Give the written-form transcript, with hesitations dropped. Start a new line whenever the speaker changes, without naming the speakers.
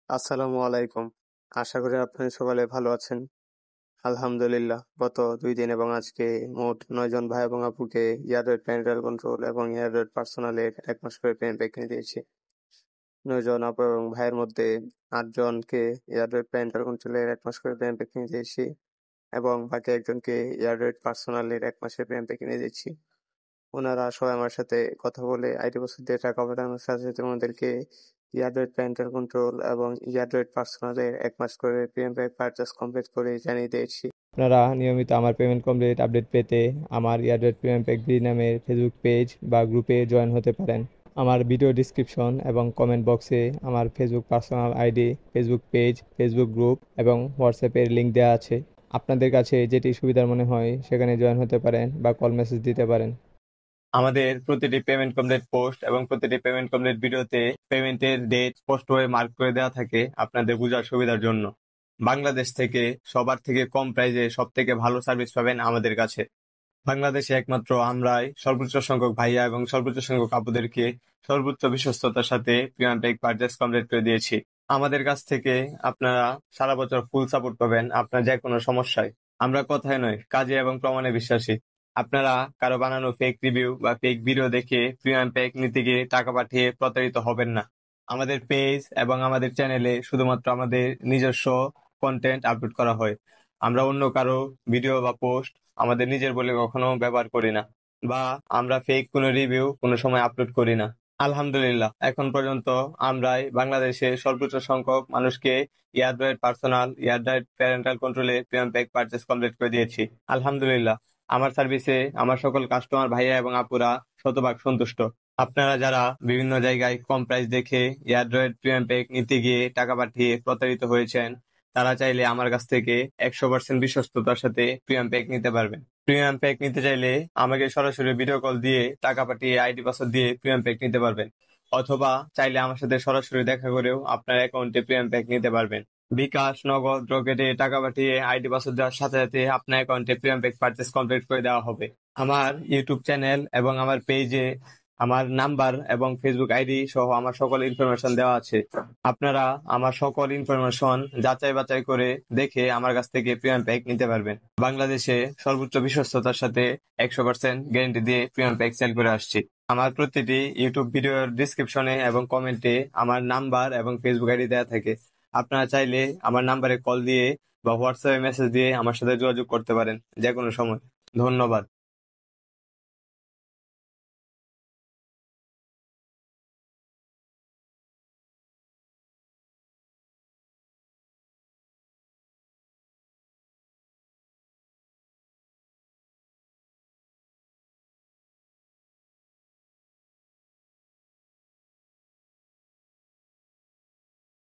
আসসালামু আলাইকুম। আশা করি আপনারা সকলে ভালো আছেন। আলহামদুলিল্লাহ, গত ২ দিন এবং আজকে মোট ৯ জন ভাই এবং আপুকে ইয়ারডওয়ের প্যারেন্টাল কন্ট্রোল এবং ইয়ারডওয়ের পার্সোনালের ১ মাস করে পেমেন্ট প্যাক কিনে দিয়েছি। ৯ জন আপু এবং ভাইয়ের মধ্যে ৮ জনকে ইয়ারডওয়ের প্যারেন্টাল কন্ট্রোলের ১ মাস করে পেমেন্ট প্যাক কিনে দিয়েছি এবং বাকি একজনকে ইয়ারডওয়ের পার্সোনালের ১ মাসের পেমেন্ট প্যাক কিনে দিয়েছি। ওনারা সবাই আমার সাথে কথা বলে আইডি পাসওয়ার্ড দিয়ে টাকা পাঠানোর সাথে সাথে ওনাদেরকে ইয়ারডওয়ের প্যারেন্টাল কন্ট্রোল এবং ইয়ারডওয়ের পার্সোনালের ১ মাস করে পেমেন্ট প্যাক পারচেজ কমপ্লিট করে জানিয়ে দিয়েছি।
আপনারা নিয়মিত আমার পেমেন্ট কমপ্লিট আপডেট পেতে আমার ইয়ারডেট পেমেন্ট প্যাক বি নামের ফেসবুক পেজ বা গ্রুপে জয়েন হতে পারেন। আমার ভিডিও ডিসক্রিপশন এবং কমেন্ট বক্সে আমার Facebook personal ID, Facebook page, Facebook group এবং হোয়াটসঅ্যাপের লিঙ্ক দেওয়া আছে। আপনাদের কাছে যেটি সুবিধার মনে হয় সেখানে জয়েন হতে পারেন বা কল মেসেজ দিতে পারেন।
আমাদের প্রতিটি পেমেন্ট কমপ্লিট পোস্ট এবং প্রতিটি পেমেন্ট কমপ্লিট ভিডিওতে পেমেন্টের ডেট স্পষ্ট হয়ে মার্ক করে দেওয়া থাকে আপনাদের বোঝার সুবিধার জন্য। বাংলাদেশ থেকে সবার থেকে কম প্রাইসে সব থেকে ভালো সার্ভিস পাবেন আমাদের কাছে। বাংলাদেশে একমাত্র আমরাই সর্বোচ্চ সংখ্যক ভাইয়া এবং সর্বোচ্চ সংখ্যক আপুদেরকে সর্বোচ্চ বিশ্বস্ততার সাথে প্রিমিয়াম প্যাক পারচেজ কমপ্লিট করে দিয়েছি। আমাদের কাছ থেকে আপনারা সারা বছর ফুল সাপোর্ট পাবেন আপনার যে কোনো সমস্যায়। আমরা কথায় নয়, কাজে এবং প্রমাণে বিশ্বাসী। আপনারা কারো বানানো ফেক রিভিউ বা ফেক ভিডিও দেখে প্রিমিয়াম প্যাক নিতে গিয়ে টাকা পাঠিয়ে প্রতারিত হবেন না। আমাদের পেজ এবং আমাদের চ্যানেলে শুধুমাত্র আমাদের নিজস্ব কন্টেন্ট আপলোড করা হয়। আমরা অন্য কারো ভিডিও বা পোস্ট আমাদের নিজের বলে কখনো ব্যবহার করি না, বা আমরা ফেক কোনো রিভিউ কোনো সময় আপলোড করি না। আলহামদুলিল্লাহ, এখন পর্যন্ত আমরাই বাংলাদেশের সর্বোচ্চ সংখ্যক মানুষকে ইয়ারডওয়ের পার্সোনাল, ইয়ারডওয়ের প্যারেন্টাল কন্ট্রোলে প্রিমিয়াম প্যাক পারচেজ কমপ্লিট করে দিয়েছি। আলহামদুলিল্লাহ, আমার সার্ভিসে আমার সকল কাস্টমার ভাইয়া এবং আপুরা শতভাগ সন্তুষ্ট। আপনারা যারা বিভিন্ন জায়গায় কম প্রাইস দেখে ইয়ারডওয়ের প্রিমিয়াম প্যাক নিতে গিয়ে টাকা পাঠিয়ে প্রতারিত হয়েছেন, তারা চাইলে আমার কাছ থেকে ১০০% বিশ্বস্ততার সাথে প্রিমিয়াম প্যাক নিতে পারবেন। প্রিমিয়াম প্যাক নিতে চাইলে আমাকে সরাসরি ভিডিও কল দিয়ে টাকা পাঠিয়ে আইডি পাসওয়ার্ড দিয়ে প্রিমিয়াম প্যাক নিতে পারবেন, অথবা চাইলে আমার সাথে সরাসরি দেখা করেও আপনার অ্যাকাউন্টে প্রিমিয়াম প্যাক নিতে পারবেন। বিকাশ, নগদ, রকেটে টাকা পাঠিয়ে আইডি পাসওয়ার্ড দেওয়ার সাথে সাথে আপনার অ্যাকাউন্টে প্রিমিয়াম প্যাক পারচেজ কমপ্লিট করে দেওয়া হবে। আমার ইউটিউব চ্যানেল এবং আমার পেজে আমার নাম্বার এবং ফেসবুক আইডি সহ আমার সকল ইনফরমেশন দেওয়া আছে। আপনারা আমার সকল ইনফরমেশন যাচাই বাছাই করে দেখে আমার কাছ থেকে প্রিমিয়াম প্যাক নিতে পারবেন। বাংলাদেশে সর্বোচ্চ বিশ্বস্ততার সাথে ১০০% গ্যারান্টি দিয়ে প্রিমিয়াম প্যাক সেল করে আসছি। আমার প্রতিটি ইউটিউব ভিডিওর ডিসক্রিপশনে এবং কমেন্টে আমার নাম্বার এবং ফেসবুক আইডি দেওয়া থাকে। আপনারা চাইলে আমার নাম্বারে কল দিয়ে বা হোয়াটসঅ্যাপে মেসেজ দিয়ে আমার সাথে যোগাযোগ করতে পারেন যে কোনো সময়। ধন্যবাদ।